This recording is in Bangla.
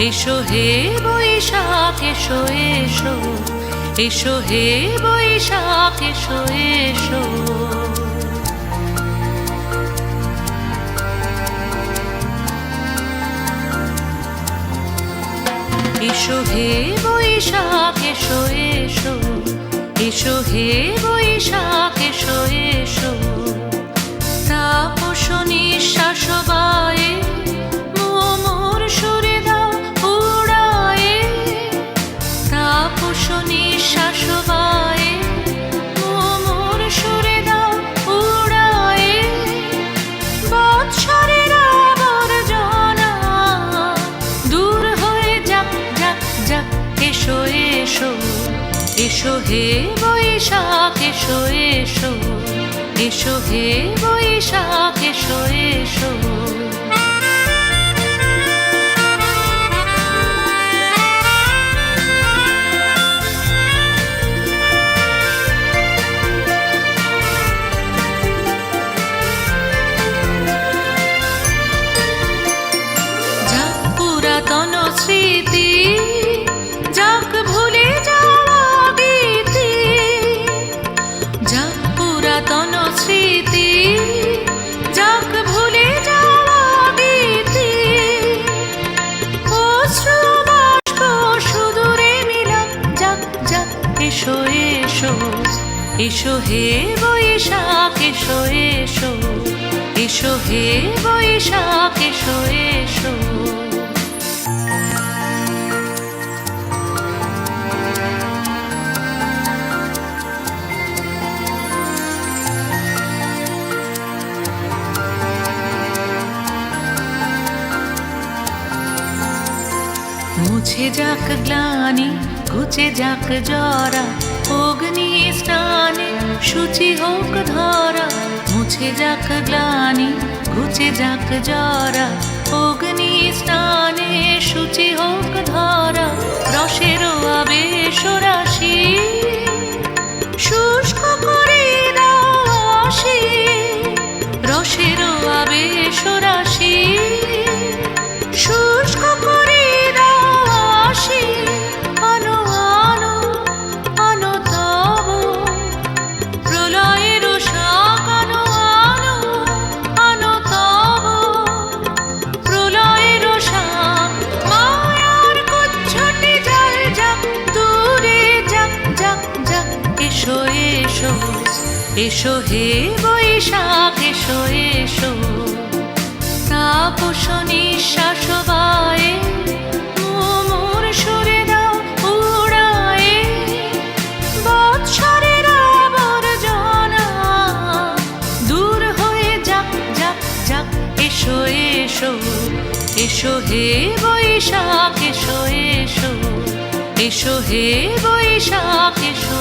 এসো হে বৈশাখ এসো এসো, এসো হে বৈশাখ এসো এসো। এসো হে বৈশাখ এসো এসো, এসো হে বৈশাখ এসো এসো। তাপস নিঃশ্বাস বায়ে মোর সুরে দাও উড়ায়ে, তাপস নিঃশ্বাস বায়ে মোর সুরে দাও উড়ায়ে। বৎসরের আবর্জনা দূর হয়ে যাক যাক যাক। এসো এসো, এসো হে বৈশাখ এসো এসো, এসো হে বৈশাখ এসো এসো। যাক পুরাতন স্মৃতি, যাক ভুলে যাওয়া গীতি, যাক পুরাতন স্মৃতি, যাক ভুলে যাওয়া গীতি। অশ্রু বাষ্প সুদূরে মিলাক যাক যাক। এসো এসো, এসো হে বৈশাখ এসো এসো, এসো হে বৈশাখ এসো এসো। মুছে যাক গ্লানি, ঘুচে যাক জরা, অগ্নি স্নানে শুচি হোক ধরা। মুছে যাক গ্লানি, ঘুচে যাক জরা, অগ্নি স্নানে শুচি হোক ধরা। রসের আবেশ রাশি শুষ্ক করে দাও আসি, রসের আবেশ রাশি শুষ্ক করে দাও আসি। আনো আনো আনো তব প্রলয়ের শাক, আনো আনো আনো তব প্রলয়ের শাক। মায়ার কুচ্ছটি জল যাক দূরে যাক যাক যাক। এসো এসো, এসো হে বৈশাখ এসো এসো। তাপস নিঃশ্বাস বায়ে মোর সুরে দাও উড়ায়ে। বৎসরের আবর্জনা দূর হয়ে যাক যাক যাক। এসো এসো, এসো হে বৈশাখ এসো এসো, এসো হে বৈশাখ এসো